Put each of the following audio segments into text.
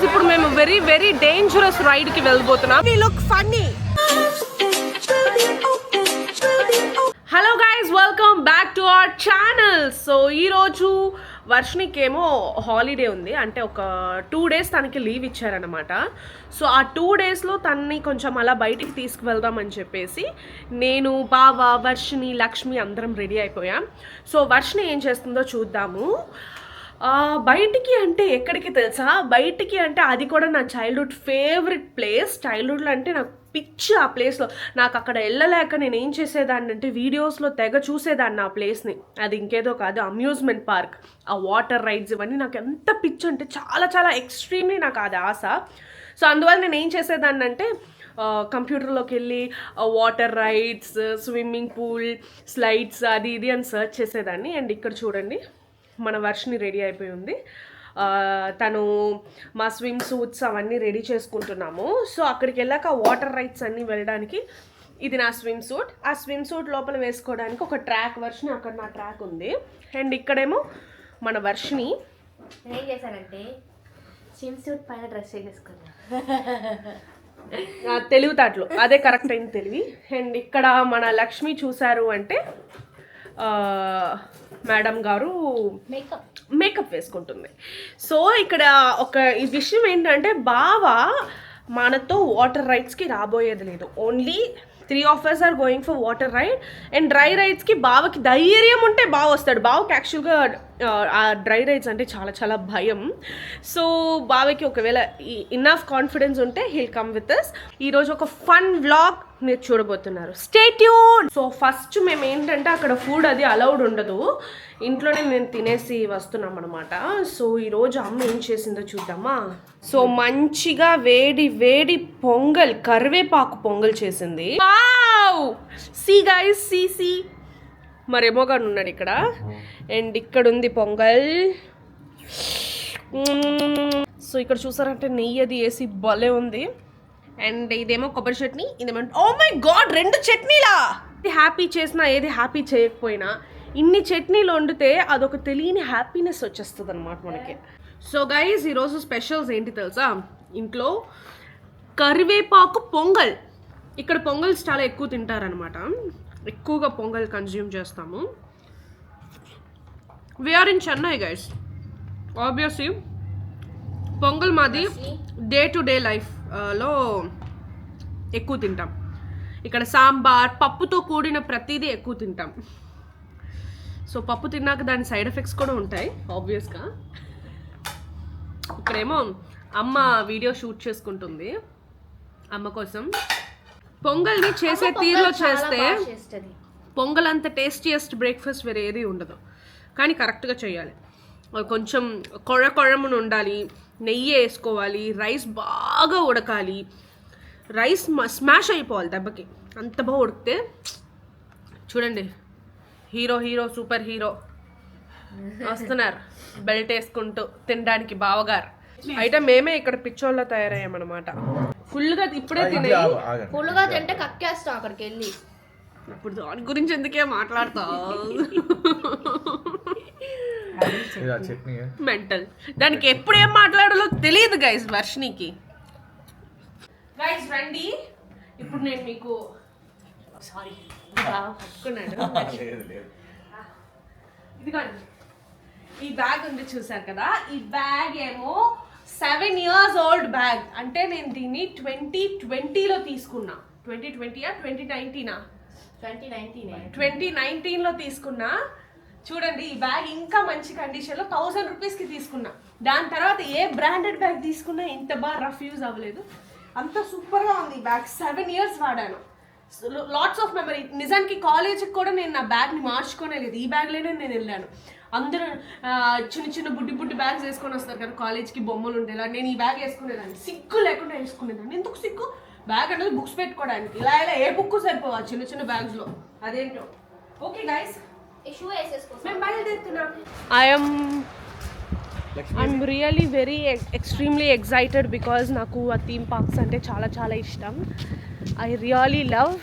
ఇప్పుడు మేము very very dangerous ride కి వెళ్ళబోతున్నాం. We look funny. Hello guys, welcome back to our channel. So ఈరోజు వర్షినికి ఏమో హాలిడే ఉంది, అంటే ఒక 2 days తనకి లీవ్ ఇచ్చారనమాట. సో ఆ 2 daysలో తనని కొంచెం అలా బయటికి తీసుకువెళ్దామని చెప్పేసి నేను, బావ, వర్షిని, లక్ష్మి అందరం రెడీ అయిపోయాం. సో వర్షిని ఏం చేస్తుందో చూద్దాము. బయటికి అంటే ఎక్కడికి తెలుసా? బయటికి అంటే అది కూడా నా చైల్డ్హుడ్ ఫేవరెట్ ప్లేస్. చైల్డ్హుడ్లో అంటే నాకు పిచ్చి ఆ ప్లేస్లో. నాకు అక్కడ వెళ్ళలేక నేను ఏం చేసేదాన్ని అంటే వీడియోస్లో తెగ చూసేదాన్ని ఆ ప్లేస్ని. అది ఇంకేదో కాదు, అమ్యూజ్మెంట్ పార్క్. ఆ వాటర్ రైడ్స్ ఇవన్నీ నాకు ఎంత పిచ్చి అంటే చాలా చాలా ఎక్స్ట్రీమ్లీ నాకు అది ఆశ. సో అందువల్ల నేను ఏం చేసేదాన్ని అంటే కంప్యూటర్లోకి వెళ్ళి water rides, swimming pool, slides అది ఇది అని సెర్చ్ చేసేదాన్ని. అండ్ ఇక్కడ చూడండి, మన వర్షిని రెడీ అయిపోయి ఉంది. తను మా స్విమ్ సూట్స్ అవన్నీ రెడీ చేసుకుంటున్నాము. సో అక్కడికి వెళ్ళాక వాటర్ రైడ్స్ అన్నీ వెళ్ళడానికి ఇది నా స్విమ్ సూట్. ఆ స్విమ్ సూట్ లోపల వేసుకోవడానికి ఒక ట్రాక్ వర్షిని, అక్కడ నా ట్రాక్ ఉంది. అండ్ ఇక్కడేమో మన వర్షిని ఏం చేశానంటే స్విమ్ సూట్ పైన డ్రెస్ వేసుకున్నా. తెలివితేటలు, అదే కరెక్ట్ అయిన తెలివి. అండ్ ఇక్కడ మన లక్ష్మి చూసారు అంటే మేడం గారు మేకప్ వేసుకుంటుంది. సో ఇక్కడ ఒక ఈ విషయం ఏంటంటే, బావ మనతో వాటర్ రైడ్స్కి రాబోయేది లేదు. Only 3 of us are going for water ride. And dry రైడ్స్కి బావకి ధైర్యం ఉంటే బావ వస్తాడు. బావకి యాక్చువల్గా ఆ డ్రై రైడ్స్ అంటే చాలా చాలా భయం. సో బావకి ఒకవేళ ఇన్నఫ్ కాన్ఫిడెన్స్ ఉంటే హీల్ కమ్ విత్ అస్. ఈరోజు ఒక ఫన్ వ్లాగ్ మీరు చూడబోతున్నారు. Stay tune. సో ఫస్ట్ మేము ఏంటంటే అక్కడ ఫుడ్ అది అలౌడ్ ఉండదు, ఇంట్లోనే మేము తినేసి వస్తున్నాం అనమాట. సో ఈరోజు అమ్మ ఏం చేసిందో చూద్దామా. సో మంచిగా వేడి వేడి పొంగల్, కరివేపాకు పొంగల్ చేసింది. వావ్! సీ గైస్, సీ మరేమో గారు ఉన్నాడు ఇక్కడ. అండ్ ఇక్కడ ఉంది పొంగల్. సో ఇక్కడ చూసారంటే నెయ్యి అది వేసి భలే ఉంది. అండ్ ఇదేమో కొబ్బరి చట్నీ, ఇదేమో ఓ మై గాడ్ 2 చట్నీలా. ఇది హ్యాపీ చేసినా ఏది హ్యాపీ చేయకపోయినా ఇన్ని చట్నీలు వండితే అదొక తెలియని హ్యాపీనెస్ వచ్చేస్తుంది అనమాట మనకి. సో గైస్, ఈరోజు స్పెషల్స్ ఏంటి తెలుసా? ఇంట్లో కరివేపాకు పొంగల్. ఇక్కడ పొంగల్స్ చాలా ఎక్కువ తింటారనమాట, ఎక్కువగా పొంగల్ కన్జ్యూమ్ చేస్తాము. We're in Chennai guys. Obviously Pongal మాది డే టు డే లైఫ్లో ఎక్కువ తింటాం. ఇక్కడ సాంబార్, పప్పుతో కూడిన ప్రతిదీ ఎక్కువ తింటాం. సో పప్పు తిన్నాక దాని సైడ్ ఎఫెక్ట్స్ కూడా ఉంటాయి ఆబ్వియస్గా. ఇక్కడేమో అమ్మ వీడియో షూట్ చేసుకుంటుంది అమ్మ కోసం. పొంగల్ని చేసే తీరులో చేస్తే పొంగల్ అంత టేస్టీయెస్ట్ బ్రేక్ఫాస్ట్ వేరే ఏది ఉండదు, కానీ కరెక్ట్గా చేయాలి. కొంచెం కొరమును ఉండాలి, నెయ్యి వేసుకోవాలి, రైస్ బాగా ఉడకాలి, రైస్ స్మాష్ అయిపోవాలి దెబ్బకి. అంత బాగా ఉడికితే చూడండి, హీరో సూపర్ హీరో వస్తున్నారు బెల్ట్ వేసుకుంటూ తినడానికి బావగారు. అయితే మేమే ఇక్కడ పిచ్చోళ్ళ తయారయ్యామన్నమాట. ఫుల్గా ఇప్పుడే ఫుల్గా తింటే కక్కేస్తాం అక్కడికి వెళ్ళి. ఇప్పుడు దాని గురించి ఎందుకే మాట్లాడతావు? మెంటల్. దానికి ఎప్పుడేం మాట్లాడాలో తెలియదు గైస్ వర్షినికి. గైస్ రండి, ఇప్పుడు నేను మీకు ఇదిగోండి ఈ బ్యాగ్ ఉంది చూసారు కదా. ఈ బ్యాగ్ ఏమో 7 years old బ్యాగ్. అంటే నేను దీన్ని 2020లో తీసుకున్నా. 2020 2019లో తీసుకున్నా. చూడండి, ఈ బ్యాగ్ ఇంకా మంచి కండిషన్లో 1000 రూపీస్కి తీసుకున్నా. దాని తర్వాత ఏ బ్రాండెడ్ బ్యాగ్ తీసుకున్నా ఇంత బాగా రఫ్ యూజ్ అవ్వలేదు. అంత సూపర్గా ఉంది ఈ బ్యాగ్. 7 years వాడాను. Lots of memory. నిజానికి కాలేజ్కి కూడా నేను నా బ్యాగ్ని మార్చుకోనే లేదు, ఈ బ్యాగ్లోనే నేను వెళ్ళాను. అందరూ చిన్న చిన్న బుడ్డి బ్యాగ్స్ వేసుకొని వస్తారు కదా కాలేజ్కి, బొమ్మలు ఉండేలా. నేను ఈ బ్యాగ్ వేసుకునేదాన్ని, సిగ్గు లేకుండా వేసుకునేదాన్ని. ఎందుకు సిగ్గు? బ్యాగ్ అనేది బుక్స్ పెట్టుకోవడానికి. ఇలా ఏ బుక్ సరిపోవాలి చిన్న చిన్న బ్యాగ్స్లో, అదేంటో. ఓకే గైస్, మేము బయలుదేరుతున్నాం. I'm really very extremely excited because నాకు ఆ థీమ్ పార్క్స్ అంటే చాలా చాలా ఇష్టం. I really love.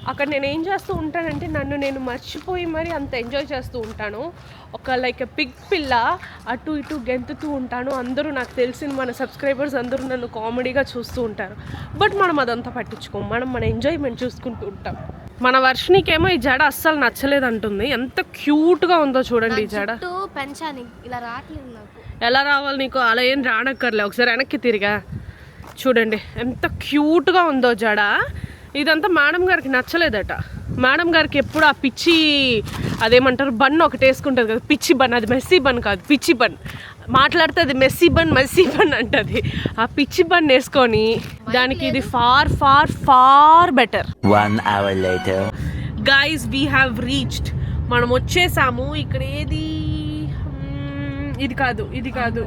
అక్కడ నేను ఏం చేస్తూ ఉంటానంటే నన్ను నేను మర్చిపోయి మరి అంత ఎంజాయ్ చేస్తూ ఉంటాను. ఒక లైక్ పిగ్ పిల్ల అటు ఇటు గెంతుతూ ఉంటాను. అందరూ నాకు తెలిసిన మన సబ్స్క్రైబర్స్ అందరూ నన్ను కామెడీగా చూస్తూ ఉంటారు. బట్ మనం అదంతా పట్టించుకోం, మనం మన ఎంజాయ్మెంట్ చూసుకుంటూ ఉంటాం. మన వర్షినికేమో ఈ జడ అస్సలు నచ్చలేదు అంటుంది. ఎంత క్యూట్గా ఉందో చూడండి ఈ జడ. పెంచాలి ఇలా రావట్లేదు నాకు. ఎలా రావాలి నీకు? అలా ఏం రానక్కర్లే, ఒకసారి వెనక్కి తిరిగా చూడండి ఎంత క్యూట్గా ఉందో జడ. ఇదంతా మేడం గారికి నచ్చలేదట. మేడం గారికి ఎప్పుడు ఆ పిచ్చి అదేమంటారు బన్ ఒకటి వేసుకుంటుంది కదా, పిచ్చి బన్. అది మెస్సీ బన్ కాదు, పిచ్చి బన్. మాట్లాడితే అది మెస్సీ బన్ అంటది. ఆ పిచ్చి బన్ వేసుకొని దానికి ఇది far far far better. 1 hour later. Guys we have reached. మనం వచ్చేసాము. ఇక్కడ ఏది ఇది కాదు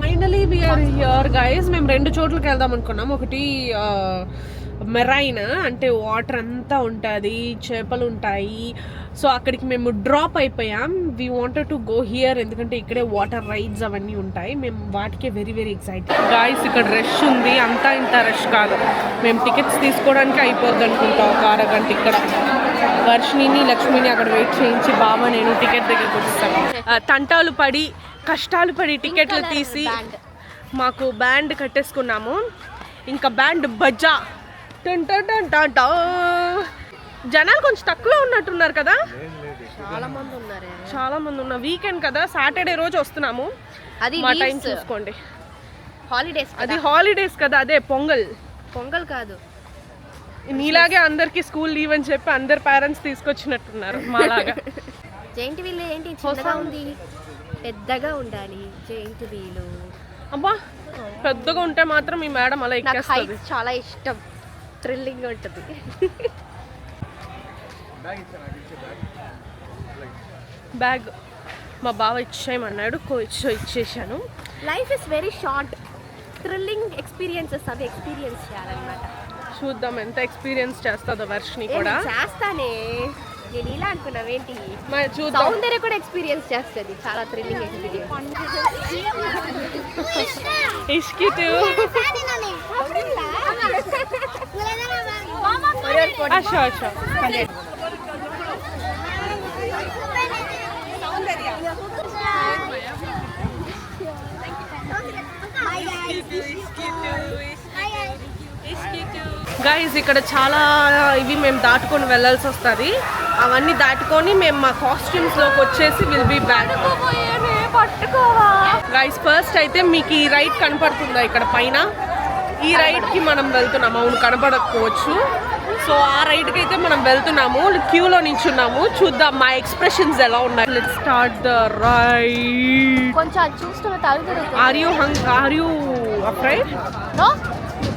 ఫైనలీ వీఆర్ హియర్ గైస్. మేము 2 చోట్లకి వెళ్దాం అనుకున్నాం. ఒకటి మెరైన్ అంటే వాటర్ అంతా ఉంటుంది, చేపలు ఉంటాయి. సో అక్కడికి మేము డ్రాప్ అయిపోయాం. We wanted to go here ఎందుకంటే ఇక్కడే వాటర్ రైడ్స్ అవన్నీ ఉంటాయి. మేము వాటికే వెరీ వెరీ ఎక్సైటెడ్. గాయస్ ఇక్కడ రష్ ఉంది, అంతా ఇంత రష్ కాదు. మేము టికెట్స్ తీసుకోవడానికి అయిపోద్ది అనుకుంటాం ఒక అరగంట. ఇక్కడ వర్షిణిని లక్ష్మిని అక్కడ వెయిట్ చేయించి బాబా నేను టికెట్ దగ్గరికి వచ్చేస్తాను. తంటాలు పడి కష్టాలు పడి టికెట్లు తీసి మాకు బ్యాండ్ కట్టేసుకున్నాము. ఇంకా బ్యాండ్ బజ్జా జనాలు కొంచెం తక్కువ ఉన్నట్టున్నారు కదా. చాలా మంది ఉన్నారు. వీకెండ్ కదా, సాటర్డే రోజు వస్తున్నాము. అది మా టైం చూసుకోండి. హాలిడేస్, అది హాలిడేస్ కదా. అదే పొంగల్ కాదు, నీలాగే అందరికి స్కూల్ లీవ్ అని చెప్పి అందరు పేరెంట్స్ తీసుకొచ్చినట్టున్నారు మాలాగా. జైంట్ వీల్ ఏంటి చిన్నగా ఉంది, పెద్దగా ఉండాలి జైంట్ వీలు. అబ్బా పెద్దగా ఉంటే మాత్రం ఈ మేడం అలా ఎక్కేస్తుంది. చాలా ఇష్టం, థ్రిల్లింగ్ ఉంటుంది. బ్యాగ్ మా బావ ఇచ్చేయమన్నాడు, ఇచ్చేసాను. Life is very short, thrilling experiences అవి ఎక్స్పీరియన్స్ చేయాలన్నమాట. చూద్దాం ఎంత ఎక్స్పీరియన్స్ చేస్తుందో వర్షిని కూడా. చేస్తానే, నేను ఇలా అనుకున్నావేంటి? చూద్దాం. సౌందర్య కూడా ఎక్స్పీరియన్స్ చేస్తుంది, చాలా థ్రిల్లింగ్ ఎక్స్పీరియన్స్. ఇష్కిటు అచ్చా అచ్చా గైస్ ఇక్కడ చాలా ఇవి మేము దాటుకొని వెళ్ళాల్సి వస్తుంది. అవన్నీ దాటుకొని మేము మా కాస్ట్యూమ్స్లోకి వచ్చేసి will be back. Guys first అయితే మీకు ఈ రైడ్ కనపడుతుందా ఇక్కడ పైన? ఈ రైడ్కి మనం వెళ్తున్నాము. అవును కనపడకపోవచ్చు. సో ఆ రైడ్కి అయితే మనం వెళ్తున్నాము. క్యూలో నించున్నాము. చూద్దాం మా ఎక్స్ప్రెషన్స్ ఎలా ఉన్నాయి. Let's start the ride. కొంచెం చూస్తున్న తలుగురు. Are you afraid? No.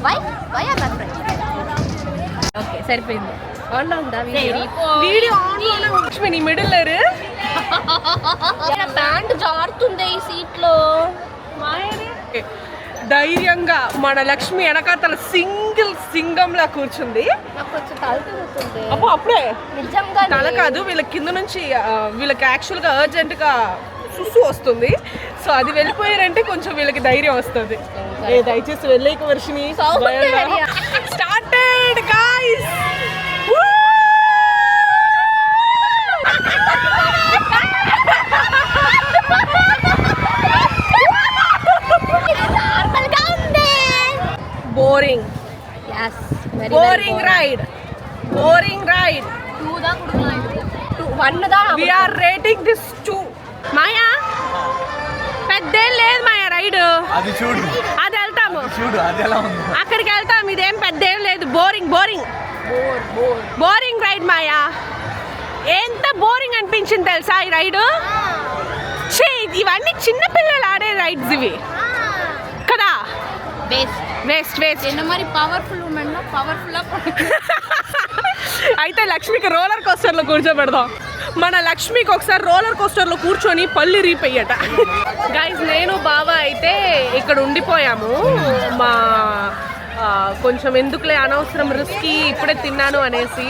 Why are not afraid? Okay సరిపోయింది. ఆన్ ఉందా వీడియో ఆన్ నీ మిడిల్ లేరు. బ్యాండ్ జారుతుంది ఈ సీట్ లో. ధైర్యంగా మన లక్ష్మి వెనకాతల సింగంలా కూర్చుంది. అబ్బో అప్పుడే నిజంగా తల కాదు, వీళ్ళకి కింద నుంచి వీళ్ళకి యాక్చువల్గా అర్జెంట్గా సుసు వస్తుంది. సో అది వెళ్ళిపోయారంటే కొంచెం వీళ్ళకి ధైర్యం వస్తుంది. దయచేసి వెళ్ళేక వర్షిని. Started guys. Boring ride. We are rating this 2. మాయా పెద్దేం లేదు మాయా రైడ్. అది చూడు, అది వెళ్తాము, చూడు అది ఎలా ఉంది. అక్కడికి వెళ్తాం. ఇదేం పెద్దేం లేదు. బోరింగ్ రైడ్ మాయా. ఎంత బోరింగ్ అనిపించింది తెలుసా ఈ రైడ్. ఇవన్నీ చిన్న పిల్లలు ఆడే రైడ్స్ ఇవి కదా. వేస్ట్ మరి పవర్ఫుల్ ఉమెన్ లో పవర్ఫుల్. అయితే లక్ష్మికి రోలర్ కోస్టర్లో కూర్చోబెడదాం. మన లక్ష్మికి ఒకసారి రోలర్ కోస్టర్లో కూర్చొని పల్లి రీపయ్యట. గైస్ నేను బావ అయితే ఇక్కడ ఉండిపోయాము. మా కొంచెం ఎందుకులే అనవసరం రిస్కీ, ఇప్పుడే తిన్నాను అనేసి.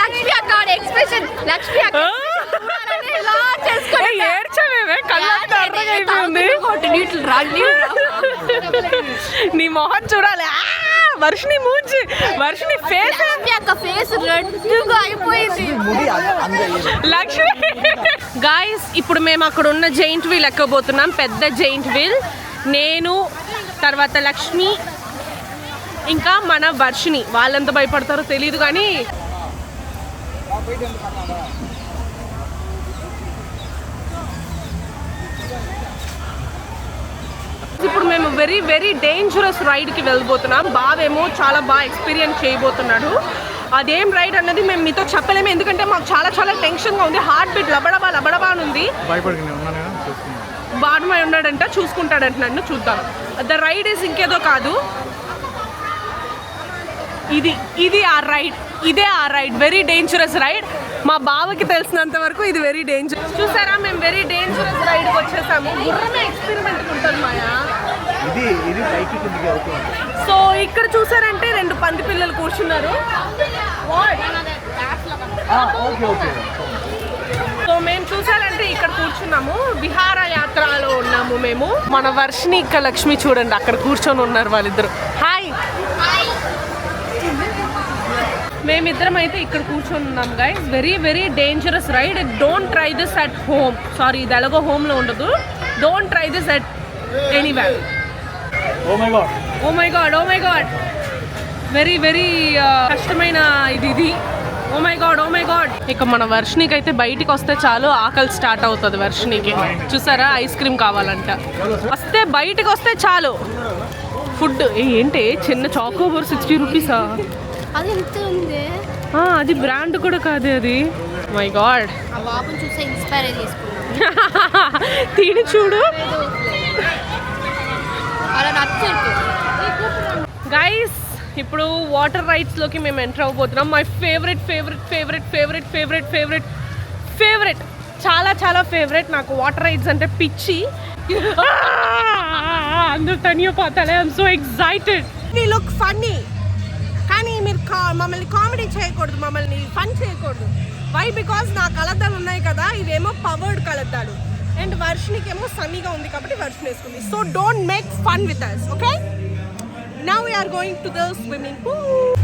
లక్ష్మి అక్క ఎక్స్ప్రెషన్, లక్ష్మి అక్క ఏడ్చవేమే కళ్ళంతా ఎర్రగా అయిపోయింది. నీ మొహం చూడాలి. వర్షిని మూంచి వర్షిని ఫేస్ రెడ్గా అయిపోయింది. లక్ష్మి గాయస్ ఇప్పుడు మేము అక్కడ ఉన్న జైంట్ వీల్ ఎక్కబోతున్నాం. పెద్ద జైంట్ వీల్. నేను తర్వాత లక్ష్మి ఇంకా మన వర్షిని. వాళ్ళెంత భయపడతారో తెలియదు కానీ ఇప్పుడు మేము వెరీ వెరీ డేంజరస్ రైడ్కి వెళ్ళిపోతున్నాం. బావేమో చాలా బాగా ఎక్స్పీరియన్స్ చేయబోతున్నాడు. అదేం రైడ్ అన్నది మేము మీతో చెప్పలేము, ఎందుకంటే మాకు చాలా చాలా టెన్షన్గా ఉంది. హార్ట్ బీట్ లబడబా లబడబా అని ఉంది. బాడమై ఉన్నాడంట, చూసుకుంటాడంట నన్ను. చూద్దాం. ద రైడ్ ఇస్ ఇంకేదో కాదు, ఇది ఆ రైడ్. ఇదే ఆ రైడ్, వెరీ డేంజరస్ రైడ్. మా బావకి తెలిసినంత వరకు ఇది వెరీ డేంజరస్. చూసారా, మేము వెరీ డేంజరస్ రైడ్కి వచ్చేసాము. గుర్రమే ఎక్స్పెరిమెంట్ ఉంటుంది మాయా. సో ఇక్కడ చూసారంటే 2 పంది పిల్లలు కూర్చున్నారు. సో మేము చూసారంటే ఇక్కడ కూర్చున్నాము, విహార యాత్రలో ఉన్నాము మేము. మన వర్షిని ఇంకా లక్ష్మి చూడండి అక్కడ కూర్చొని ఉన్నారు వాళ్ళిద్దరు. హాయ్. మేమిద్దరం అయితే ఇక్కడ కూర్చొని ఉన్నాం guys. Very very dangerous ride. Don't try this at home. Sorry, ఇది ఎలాగో హోమ్లో ఉండదు. Don't try this at anywhere. Oh my god very very కష్టమైన ఇది. Oh my god. ఇక మన వర్షినికి అయితే బయటికి వస్తే చాలు ఆకలి స్టార్ట్ అవుతుంది వర్షినికి. చూసారా, ఐస్ క్రీమ్ కావాలంట. వస్తే బయటికి వస్తే చాలు ఫుడ్. ఏంటి చిన్న చాకోబార్ 60 రూపీసా? అది ఎంత ఉంది? అది బ్రాండ్ కూడా కాదు అది. My God. ఆ బాబుని చూస్తే ఇన్స్పైర్ చేసుకున్నాను. తిని చూడు. అలా నచ్చదు గైస్. ఇప్పుడు వాటర్ రైడ్స్లోకి మేము ఎంటర్ అవ్వబోతున్నాం. మై ఫేవరెట్ చాలా చాలా ఫేవరెట్. నాకు వాటర్ రైడ్స్ అంటే పిచ్చి. అందరూ తనియోపోతాలే. I'm so excited. We look funny, కానీ మీరు మమ్మల్ని కామెడీ చేయకూడదు, మమ్మల్ని ఫన్ చేయకూడదు. వై? బికాస్ నా కలద్దాలు ఉన్నాయి కదా, ఇవేమో పవర్డ్ కలద్దాలు. అండ్ వర్షినికి ఏమో సన్నీగా ఉంది కాబట్టి వర్షం వేసుకుంది. So don't make fun with us, okay? Now we are going to the swimming pool.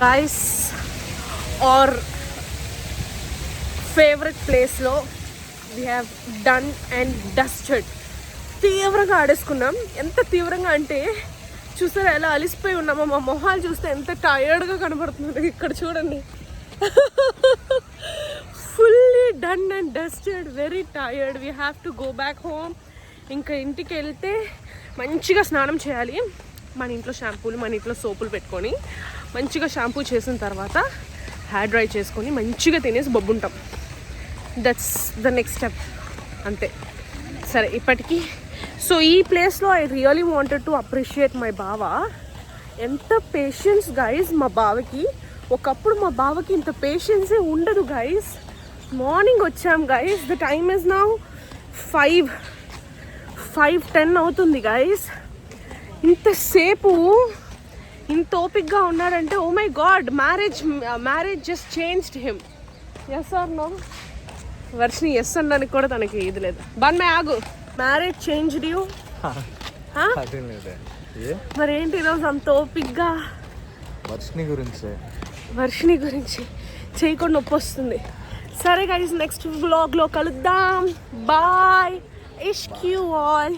Guys, our favorite place లో we have done and dusted. తీవ్రంగా ఆడేసుకున్నాం. ఎంత తీవ్రంగా అంటే చూసారా ఎలా అలిసిపోయి ఉన్నామో. మా మొహాలు చూస్తే ఎంత టయర్డ్గా కనబడుతుంది. ఇక్కడ చూడండి. Fully done and dusted, very tired. We have to go back home. ఇంకా ఇంటికి వెళ్తే మంచిగా స్నానం చేయాలి. మన ఇంట్లో షాంపూలు, మన ఇంట్లో సోపులు పెట్టుకొని మంచిగా షాంపూ చేసిన తర్వాత హెయిర్ డ్రై చేసుకొని మంచిగా తినేసి బొబ్బుంటాం. That's the next step. అంతే. సరే ఇప్పటికీ. సో ఈ ప్లేస్లో I really wanted to appreciate my బావ. ఎంత పేషెన్స్ గైస్ మా బావకి. ఒకప్పుడు మా బావకి ఇంత పేషెన్సే ఉండదు గైస్. మార్నింగ్ వచ్చాం guys. The time is now 5:10 అవుతుంది గైస్. ఇంతసేపు ఇంత ఓపిక్గా ఉన్నాడంటే oh my god. Marriage just changed him. Yes or no? Varshini yes అనడానికి కూడా తనకి ఇది లేదు. బన్మే ఆగు. Marriage changed you? మరి ఏంటి ఈరోజు అంత ఓపిక్గా? వర్షిని గురించి చేయకుండా నొప్పి వస్తుంది. సరే గైస్, నెక్స్ట్ వ్లాగ్లో కలుద్దాం. బాయ్. Ishq you all.